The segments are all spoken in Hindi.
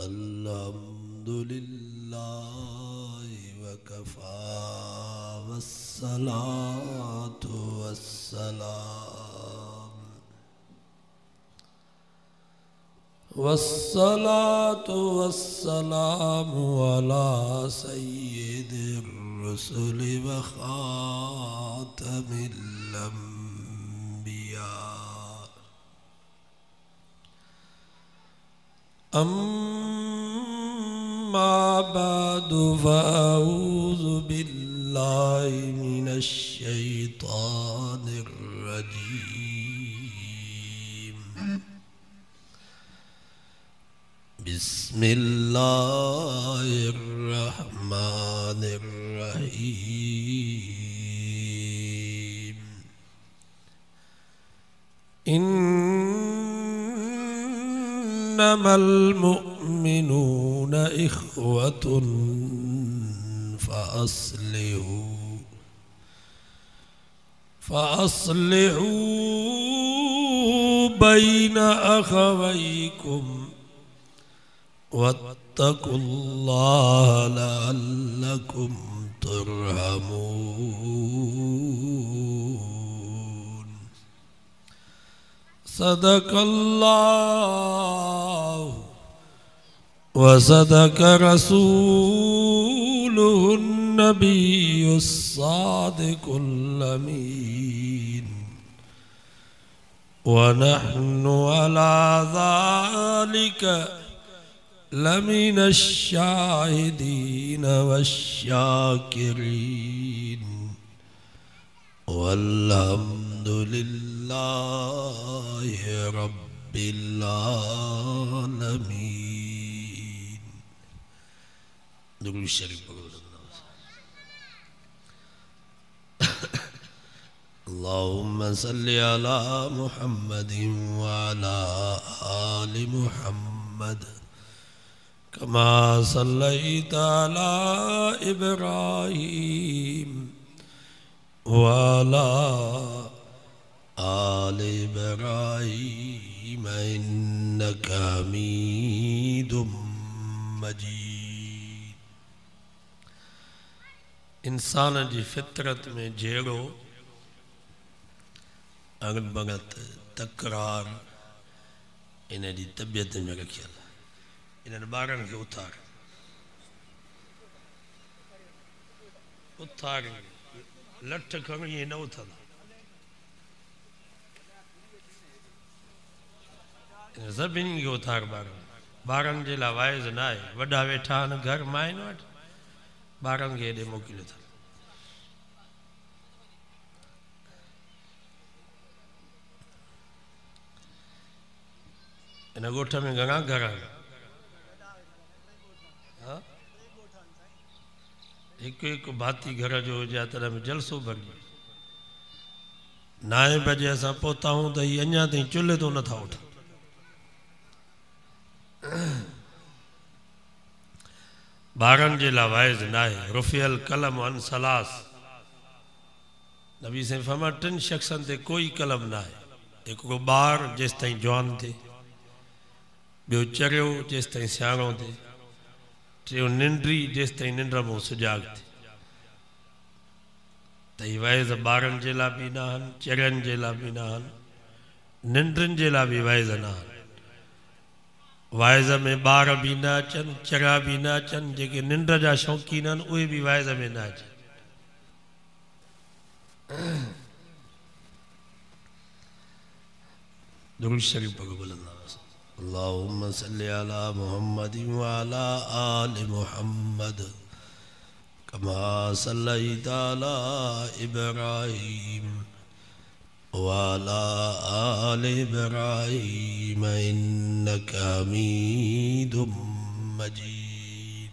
अल्हम्दुलिल्लाह वकफा वस्सलातु वस्सलामु अला सय्यिदिर रुसुलि व खातमिल अंबिया अम्मा बअदु फ़अऊज़ु बिल्लाहि मिनश शैतानिर रजीम बिस्मिल्लाहिर रहमानिर रहीम इन्नमल मुअ्मिनूना इख्वतुन फ़अस्लिहू बैना अख़वैकुम वत्तकुल्लाह लअल्लकुम तुरहमून सदक़ल्लाहु व सदक़ रसूलुहुन नबियुस सादिकुल अमीन व नहनु अला ज़ालिका लमिनश शाहिदीन वश्शाकिरीन वल्हम्दुलिल्लाहि रब्बिल आलमीन। दुरूद शरीफ पढ़ो। अल्लाहुम्मा सल्लि अला मुहम्मदिन व अला आलि मुहम्मद कमा सल्लैता अला इब्राहीम व अला आलि इब्राहीम इन्नका हमीदुम मजीद। इंसान जी फितरत में जहिड़ो अगन-बगत तकरार इन जी तबियत में रखियल। इन्हनि ॿारनि खे उथार लठ खणी इहे न उथंदा। सभिनी खे उथार। ॿारनि जे लाइ वाइज़ न आहे। वॾा वेठा आहिनि घर माइनि वटि, ॿारनि खे हेॾे मोकिलियो अथनि। इन ॻोठ में घणा घर आहिनि? हिकु हिकु भाती घर जो हुजे तॾहिं में जलसो भरिजे। 9 बजे असां पहुता हूं त हीअ अञा ताईं चुल्हे तो नथा उठनि। ॿारनि जे लाइ वाइज़ न आहे। रुफ़ियल कलम अन सलास। नबी साईं फरमाया 3 शख़्सनि ते कोई कलम न आहे। हिकिड़ो ॿार जेसि ताईं जवान थिए, ॿियो चरियो जेसि ताईं सियाणो थिए, टियों निंड्री जेसि ताईं निंड में सुजाग थिए। त हीअ वाइज़ ॿारनि जे लाइ बि न आहिनि, चरियनि जे लाइ बि न आहिनि, निंड्रियुनि जे लाइ बि वाइज़ न आहिनि। वाइज़ में ॿार बि न अचनि, चरिया बि न अचनि, जेके निंड जा शौक़ीन आहिनि उहे बि वाइज़ में न अचनि। दुरूद शरीफ पढ़ो बुलंद आवाज़। अल्लाहुम्मा सल्लि अला मुहम्मदिन व अला आलि मुहम्मद कमा सल्लैता अला इब्राहीम व अला आलि इब्राहीम इन्नका हमीदुम मजीद।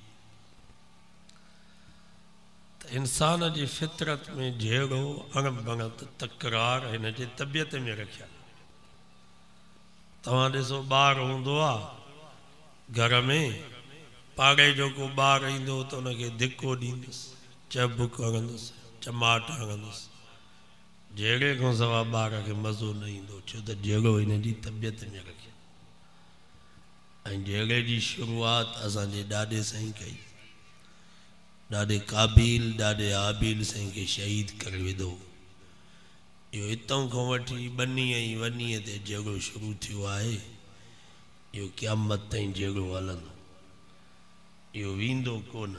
इंसान जी फितरत में जहिड़ो अणबणत तकरार हिन जी तबियत में रखियल। तव्हां ॾिसो ॿारु हूंदो आहे घर में, पाड़े जो को ॿारु ईंदो त उनखे धिको ॾींदुसि, चब हणंदुसि, चमाट हणंदुसि, जेड़े को सवा ॿार खे मज़ो न ईंदो छो त जेड़ो हिन जी तबियत में रखे ऐं जेड़े जी शुरूआत असांजे ॾाॾे साईं कई ॾाॾे क़ाबिल ॾाॾे आबिल साईं खे शहीद करे विधो इहो हितां खां वठी बनीअ ऐं वनीअ ते जेड़ो शुरू थियो आहे इहो क़यामत ताईं जेड़ो हलंदो इहो वेंदो कोन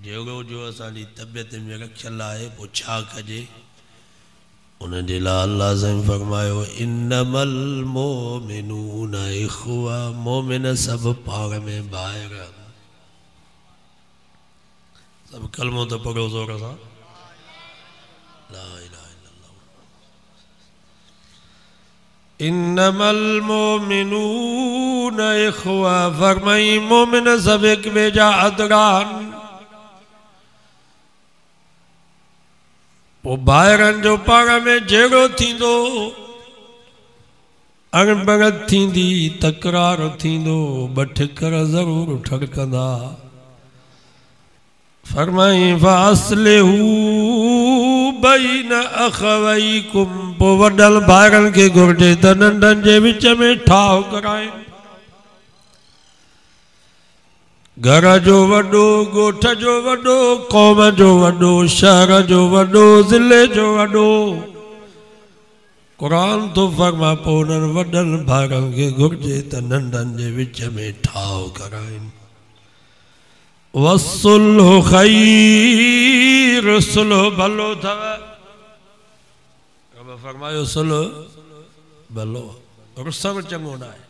जेड़ो जो असांजी तबियत में रखियल आहे पोइ छा कजे उन जे लाइ अल्लाह साईं फरमायो इन्नमल मोमिनून इख़्वा मोमिन सभु पाण में भाइर सब कलमो तो पढ़ो ज़ोर सां ला इलाहा इल्लल्लाह इन्नमल मोमिनून इख़्वा फरमाई मोमिन सब एक ॿिए जा अदरान पोइ भाइरनि जो पाण में जेड़ो थींदो अणबणत थींदी तकरार थींदो ॿ ठिकर ज़रूरु ठड़कंदा फरमाई फासलिहू बैन अखवैकुम पोइ वॾल भाइरनि खे घुर्जे त नंढनि जे विच में ठाह कराइनि घर जो वॾो ॻोठ जो वॾो क़ौम जो वॾो शहर जो वॾो ज़िले जो वॾो क़ुरान तो फरमा पोइ उन्हनि वॾनि भाइरनि खे घुर्जे त नंढनि जे विच में ठाह कराइनि वसुल्ह खैर सुलह भलो अथव फरमायो सुलह भलो रुसण चङो न आहे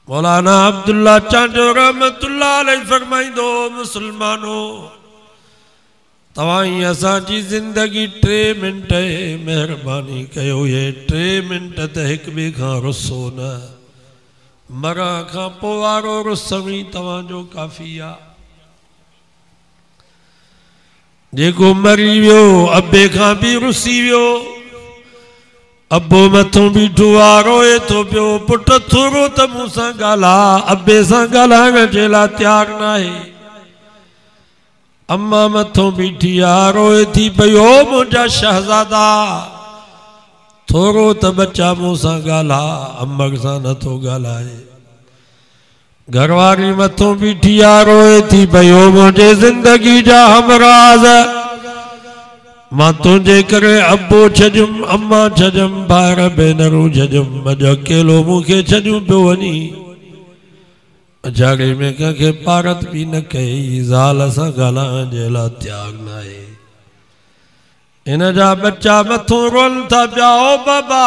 मौलाना अब्दुल्ला चांजो रहमतुल्लाह अलैहि फरमाइंदो मुसलमानो तव्हां असांजी ज़िंदगी 3 मिनट महिरबानी कयो ये 3 मिनट त हिक ॿिए खां रुसो न मरा खां पोइ वारो रुसण ई तव्हांजो काफ़ी आहे जेको मरी वियो अबे खां बि रुसी वियो अबो मथों बीठो आहे रोए थो पियो पुट थोरो त मूं सां ॻाल्हा अबे सां ॻाल्हाइण जे लाइ तयारु न आहे अम्मा मथों बीठी आहे रोए थी पई ओ मुंहिंजा शहज़ादा थोरो त बच्चा मूं सां ॻाल्हा अम्मा सां नथो ॻाल्हाए घरवारी मथों बीठी आहे रोए थी पई ओ मुंहिंजे ज़िंदगी जा हमराज़ मां तुंहिंजे करे अबो छॾियुम अम्मा छॾियुम भाइर भेनरूं छॾियुम अॼु अकेलो मूंखे छॾियूं पियो वञी अजाड़े में कंहिंखे पारत बि न कई ज़ाल सां ॻाल्हाइण जे लाइ तयारु न आहे हिन जा बच्चा मथों रोअनि था पिया ओ बाबा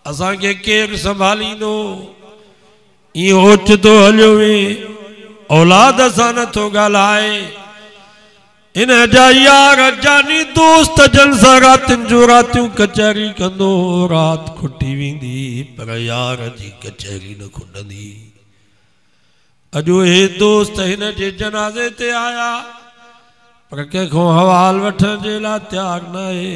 असांखे केरु संभालींदो ईअं ओचितो हलियो वे औलाद सां नथो ॻाल्हाए इन जा यार जानी दोस्त जन सां रातिनि जो रातियूं कचहरी कंदो रात खुटी वेंदी पर यार जी कचहरी न खुटंदी अॼु हे दोस्त हिन जे जनाज़े ते आया पर कंहिंखो हवाल वठण जे लाइ तयारु न आहे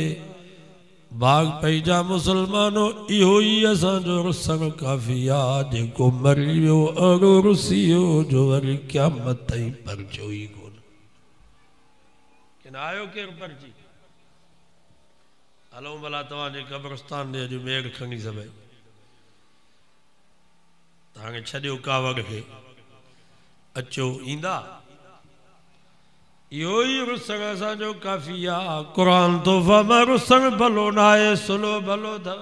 बाग पई जा मुसलमानो इहो ई असांजो रुसण काफ़ी आहे जेको मरी वियो अहिड़ो रुसी वियो जो वरी क़यामत ताईं परचो ई कोन आयो केरु परची हलो भला तव्हांजे कब्रस्तान ते अॼु मेघ खणी सभई तव्हांखे छॾियो कावड़ खे अचो ईंदा इहो ई रुसण असांजो काफ़ी आहे क़ुरान तो फरमा रुसण भलो न आहे सुलो भलो अथव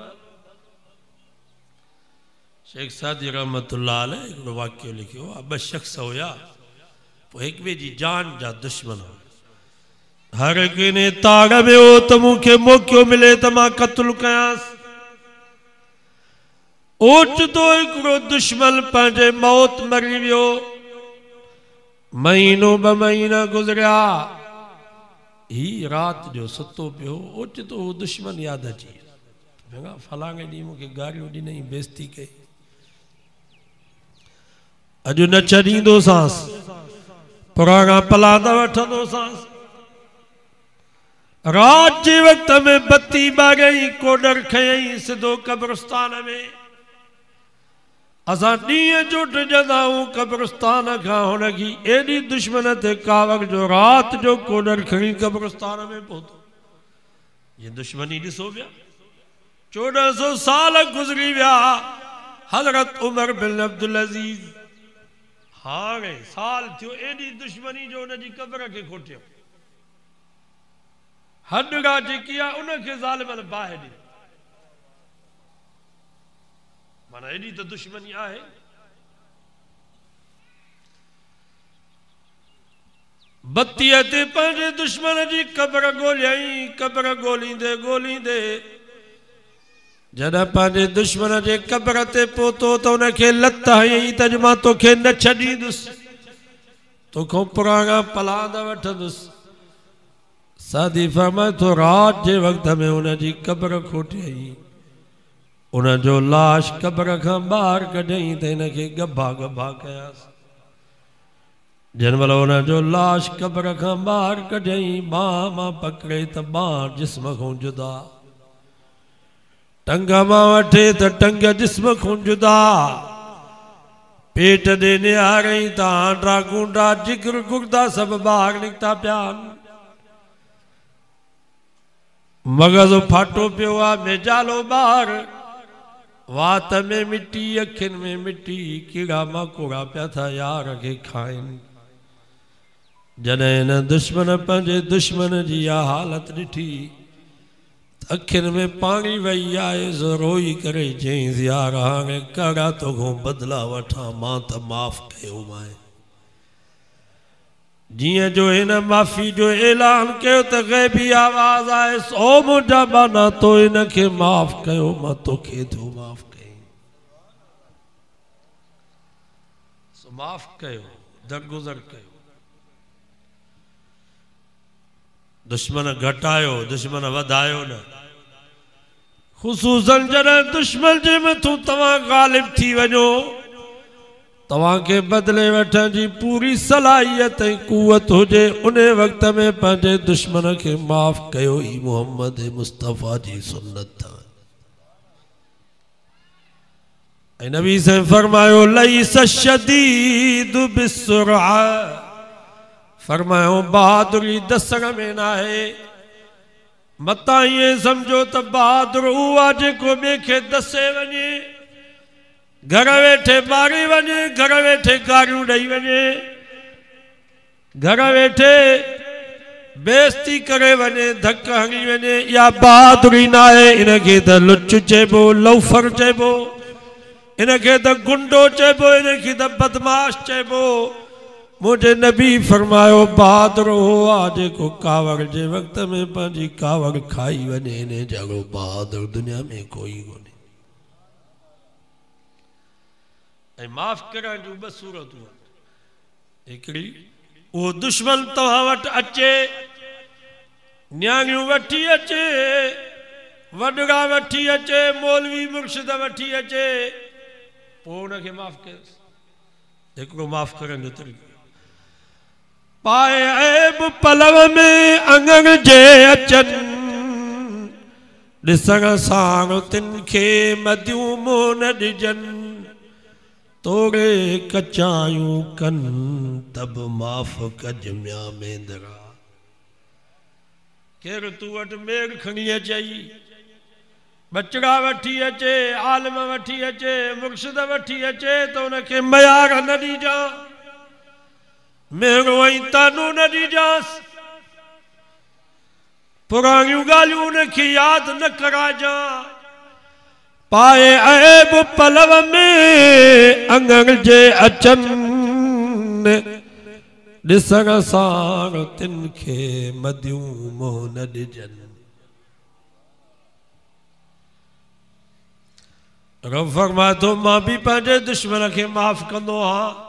शेख सादी रहमतुल्लाह अलैह हिकिड़ो वाक़ियो लिखियो आहे 2 शख़्स हुया पोइ हिक ॿिए जी जान जा दुश्मन हुआ हर किने ताड़ में हो तो मुखे मौक़ो मिले तो मां कत्ल कयांसि ओचितो हिकिड़ो दुश्मन पंहिंजे मौत मरी वियो महीनो 2 महीना गुज़रिया ही रात जो सुतो पियो ओचितो दुश्मन यादि अची फलाणे ॾींहुं मूंखे गारियूं ॾिनई बेइज़ती कई अॼु न छॾींदोसांसि पुराणा पलाद वठंदोसांसि रात जे वक्त में बत्ती बागई कोडर खयई सिधो कब्रस्तान में असां ॾींहं जो टिजंदा कब्रस्तान खां हुनजी एॾी दुश्मन ते कावड़ जो रात जो कोडर खणी कब्रस्तान में पहुतो ये दुश्मनी ॾिसो पिया 1400 साल गुज़री विया हज़रत उमर बिन अब्दुल अज़ीज़ हाणे साल थियो एडी दुश्मनी जो उन जी क़ब्र खे खोटियो हडड़ा जेकी आहे उनखे ज़ालिमनि बाहि ॾिनी माना एडी तो दुश्मनी आहे बत्तीअ ते पंहिंजे दुश्मन जी क़ब्र ॻोल्हियईं क़ब्र ॻोल्हींदे ॻोल्हींदे जॾहिं पंहिंजे दुश्मन जे क़ब्र ते पहुतो त उनखे लत हयईं त मां तोखे न छॾींदुसि तोखां पुराणा पलांद वठंदुसि सादी फरमाए थो रात जे वक़्त में उन जी क़ब्र खोटियईं उन जो लाश क़ब्र खां ॿाहिरि कढईं त हिनखे गभा गभा कयासीं जंहिं महिल उन जो लाश क़ब्र खां ॿाहिरि कढईं बांह मां पकड़े त बांह जिस्म खां जुदा टंग मां वठे त टंग जिस्म खां जुदा पेट ॾे निहारई त आंडा गुंडा जिगर गुर्दा सभु ॿाहिरि निकिता पिया मगज़ फाटो पियो आहे मेजालो ॿाहिरि वात में मिट्टी अखियुनि में मिट्टी कीड़ा मकोड़ा पिया था यार खे खाइनि जॾहिं हिन दुश्मन पंहिंजे दुश्मन जी इहा हालत ॾिठी अखियुनि में पाणी वही आए रोई करे चईंसि यार हाणे कहिड़ा तोखां बदिला वठां मां त माफ़ कयो माए जियां जो हिन माफ़ी जो ऐलान कयो त ग़ैबी आवाज़ आहे सो मुंहिंजा बाना तो हिनखे माफ़ कयो मां तोखे थो माफ़ कयईं सो माफ़ कयो दरगुज़र कयो दुश्मन घटायो दुश्मन वधायो न ख़ुसूसन जॾहिं दुश्मन जे मथां तव्हां ग़ालिब थी वञो तव्हांखे बदिले वठण जी पूरी सलाहियत ऐं कुवत हुजे उन वक़्त में पंहिंजे दुश्मन खे माफ़ कयो ई मोहम्मद मुस्तफ़ा जी सुन्नत ऐं नबी से फरमायो लईस शदीद बिस्सुरआ फरमायो बहादुरी दसण में न आहे मता ये समझो तो बहादुर हुआ जेको ॿिए खे दसे वञे घर वेठे मारी वञे घर वेठे गारियूं ॾेई वञे घर वेठे बेइज्जती करे वञे धक हणी वञे या बहादुरी न आहे इनखे त लुच चइबो लौफर चइबो इनखे त गुंडो चइबो इनखे त बदमाश चइबो मुझे नबी फरमायो बहादुर हो आ जेको कावड़ जे वक़्त में पंहिंजी कावड़ खाई वञे इन जहिड़ो बहादुर दुनिया में कोई कोन्हे ऐं माफ़ करण जूं ॿ सूरतूं हिकिड़ी उहो दुश्मन तव्हां वटि अचे न्याणियूं वठी अचे वॾड़ा वठी अचे मौलवी मुर्शिद वठी अचे पोइ उनखे माफ़ कयोसि हिकिड़ो माफ़ करण जो तरीक़ो पाए ऐब पलव में अंगण जे अचनि ॾिसण सां तिन खे मदियूं मुंहुं न ॾिजनि तोड़े कचायूं कन तब माफ़ कज म्या मेंदरा केरु तूं वटि मेघ खणी अचई बचड़ा वठी अचे आलम वठी अचे मुर्शिद वठी अचे त उनखे मयार न ॾिजां मेरो ऐं तानू न ॾिजांसि पुराणियूं ॻाल्हियूं उनखे यादि न कराइजां पाए ऐब पलव में अंगण जे अचनि ॾिसण सां तिन खे मदियूं मुंहुं न ॾिजनि रब फरमाए थो मां बि पंहिंजे दुश्मन खे माफ़ कंदो आहियां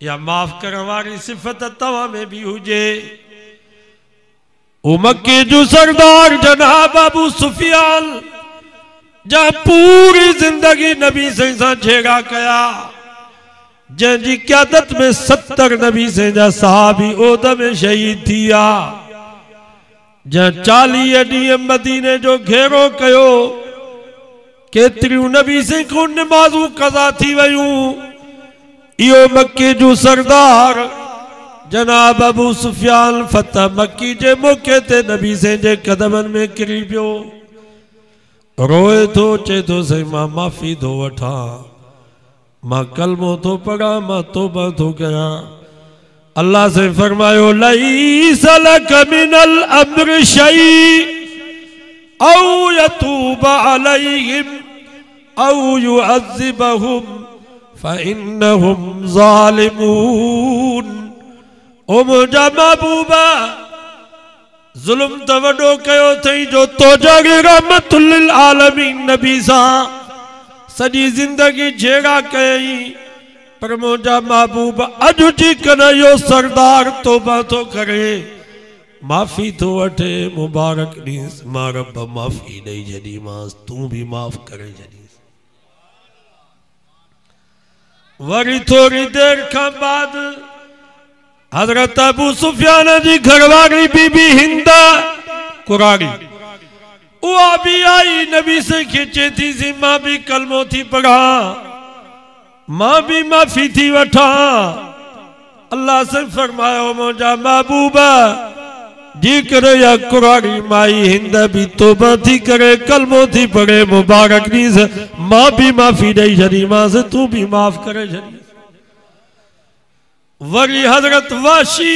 या माफ़ करण वारी सिफ़त तव्हां में भी हुजे ओ मक्के जो सरदार जनाब अबू सुफियान जहाँ पूरी जिंदगी नबी सां छेड़ा कया जंहिंजी क़यादत में 70 नबी जा सहाबी ओद में शहीद थिया जहाँ 40 ॾींहं मदीने जो घेरो कयो केतिरियूं नबी से को नमाज़ूं कज़ा थी वयूं इहो मक्के जो सरदार जनाब अबू सुफियान फतह मक्की जे मौके ते नबी से जे कदमन में किरी पियो रोए तो चे तो सही मां माफ़ी तो वठा मां कलमो तो पढ़ा मां तौबा तो करा। अल्लाह से फरमायो लईस लक मिनल अम्र शई औ यतूब अलैहिम औ युअज़्ज़िबहुम फ़इन्नहुम ज़ालिमून। ओ मुंहिंजा महबूबा जुल्म त वॾो कयो अथई जो तोजागे रहमतुल लिल आलमीन नबी सां सॼी ज़िंदगी झेड़ा कयई पर मुंहिंजा महबूब अॼु जी कन इहो सरदार तौबा थो करे माफ़ी थो वठे मुबारक ॾींस मां रब माफ़ी ॾेई छॾीमांसि तूं बि माफ़ करे छॾीस। वरी थोड़ी देर खां बाद हजरत अबू सुफियान जी घरवारी बीबी हिंद कुरारी उहा भी आई नबी से खींचे थी सी मां भी कलमो थी पढ़ा मां भी माफी थी वठा। अल्लाह से फरमायो मुंहिंजा महबूबा जी करे या कुरारी माई हिंद भी तौबा थी करे कलमो थी पढ़े मुबारक ॾींस मां भी माफी ॾेई छॾीमांसि तूं भी माफ़ करे छॾी। वरी हजरत वाशी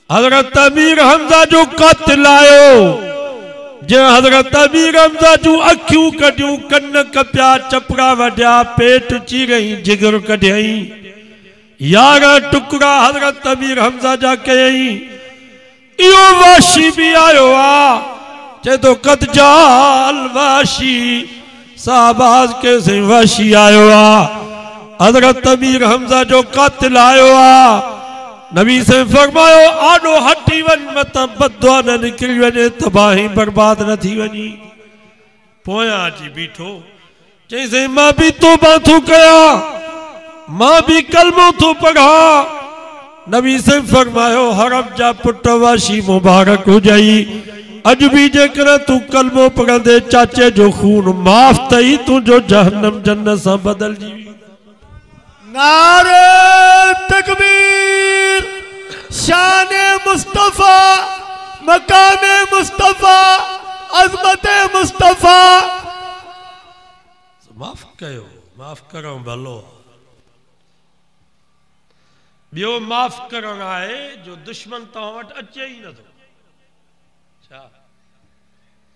हजरत अमीर हमजा जो कातिल आयो जे हजरत अमीर हमजा जो अखियूं कढियूं कन कपिया चपड़ा वढिया पेट चीरई जिगर कढियई 11 टुकड़ा हजरत अमीर हमजा जा कयई। इहो वाशी भी आयो आ चे तो कद जाल वाशी साहबाज के से वाशी आयो आ हजरत अमीर हमजा जो कातिल आयो आ नबी से फरमायो आडो हटी वन मत बदवा न निकली वने तबाही बर्बाद न थी वनी। पोया अची बीठो चई मां भी तौबा थो कया मां भी कलमो थो पढ़ा। नबी से फरमायो हरम जा पुट वाशी मुबारक हो जाई अज भी जेकर तू कलमो पढ़ंदे चाचे जो खून माफ तई तुझो जहन्नम जन्नत से बदल जी। नारे तकबीर शान मुस्तफा मकाम मुस्तफा अजमत मुस्तफा। माफ कयो माफ करो भलो बियो माफ करण आहे जो दुश्मन तव्हां वटि अचे ही नथो। छा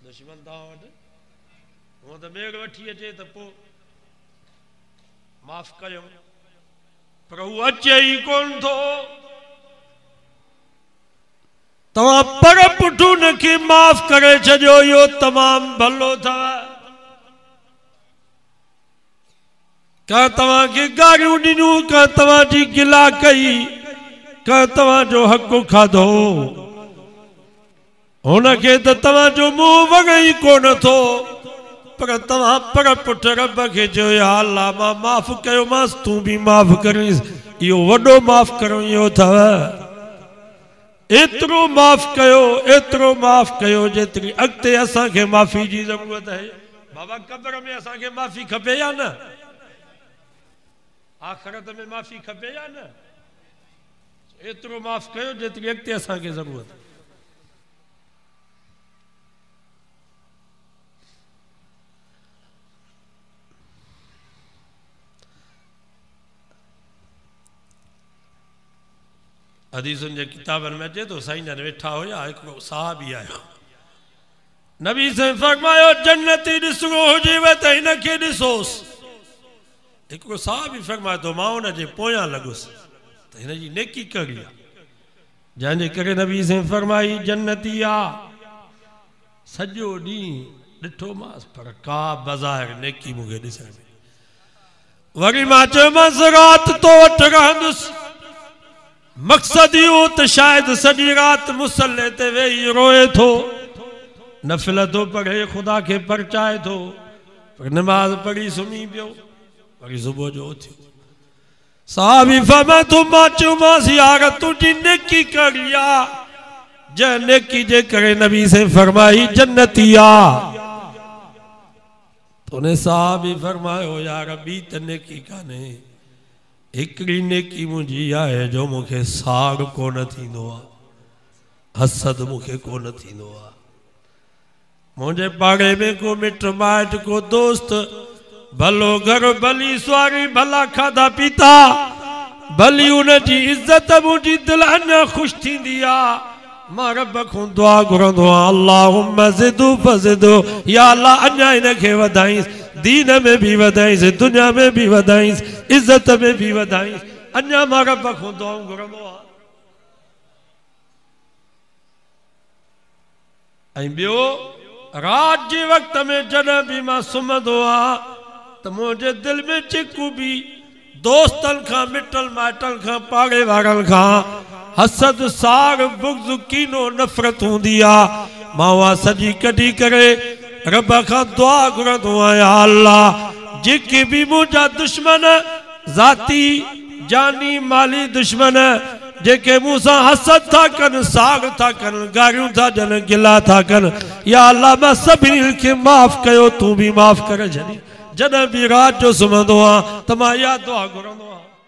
दुश्मन तव्हां वटि हूअं त ॿेड़ वठी अचे त पोइ माफ कयो पर हू अचे ही कोन थो। तव्हां पर पुठू उनखे माफ़ करे छॾियो इहो तमामु भलो अथव। का तव्हांखे गारियूं ॾिनियूं का तव्हांजी गिला कई का तव्हांजो हक़ खाधो हुनखे त तव्हांजो मुंहुं वणे ई कोन थो पर तव्हां पर पुठ रब खे चयो या अल्लाह मां माफ़ कयोमांसि तूं बि माफ़ करीस। इहो वॾो माफ़ करणु इहो अथव। एतिरो माफ़ कयो जेतिरी अॻिते असांखे माफ़ी जी ज़रूरत आहे। बाबा क़ब्र में असांखे माफ़ी खपे या न आख़िरत में माफ़ी खपे या न। एतिरो माफ़ कयो जेतिरी अॻिते असांखे ज़रूरत आहे। हदीसुनि जे किताबनि में अचे तो साईं जन वेठा हुया हिकिड़ो साहबी आयो नबी से फरमायो जन्नती ॾिसणो हुजेव त हिनखे ॾिसोसि। हिकिड़ो साहबी फरमाए तो मां हुनजे पोयां लॻुसि त हिनजी नेकी कहिड़ी आहे जंहिंजे करे नबी से फरमाई जन्नती आहे सॼो ॾींहुं ॾिठो मांसि पर का बज़ाहिर नेकी मूंखे ॾिसण में। वरी मां चयोमांसि राति तो वटि रहंदुसि मक़सद इहो त शायदि सॼी राति मुसले ते वेही रोए थो नफ़िल थो पढ़े ख़ुदा खे परचाए थो पर नमाज़ पढ़ी सुम्ही पियो वरी सुबुह जो उथियो। साहबी फरमाए थो मां चयोमांसि यार तुंहिंजी नेकी कहिड़ी आहे जंहिं नेकी जे करे नबी से फरमाई जन्नती आहे। उन साहबी फरमायो यार ॿी त नेकी कान्हे हिकिड़ी नेकी मुंहिंजी आहे जो मूंखे साग कोन थींदो आहे, हसद मूंखे कोन थींदो आहे। मुझे पाड़े में को मिट माइट को दोस्त भलो घर भली सुवारी भला खाधा पीता भली उनकी इज्जत मुझी दिल अञा खुश थींदी आहे। मां रब को दुआ घुरंदो आहियां अल्लाहुम्मा ज़िदु फज़िदु, या अल्लाह अञा इनखे वधाईंस, दीन में भी वधाईंस, दुनिया में भी वधाईंस, इज्जत में भी वधाईंस। अञा मां रब को दुआ घुरंदो आहियां। ऐं ॿियो रात जे वक्त में जॾहिं भी मां सुम्हंदो आहियां तो मुझे दिल में चिकू भी दोस्तन खां मिटल माइटल खां पाड़े वारन खां हसद साग बुग़्ज़ कीनो नफ़रत हूंदी आहे। मां उहा सॼी कढी करे रब खां दुआ घुरंदो आहियां अल्लाह जेके भी मुंहिंजा दुश्मन ज़ाती जानी माली दुश्मन जेके मूंसां हसद था कन, साग था कन, गारियूं था ॾियनि, गिला था कन, या अल्लाह मां सभिनी खे माफ़ कयो, तूं भी माफ़ करे छॾी। जॾहिं भी रात जो सुम्हंदो आहियां त मां इहा दुआ घुरंदो आहियां।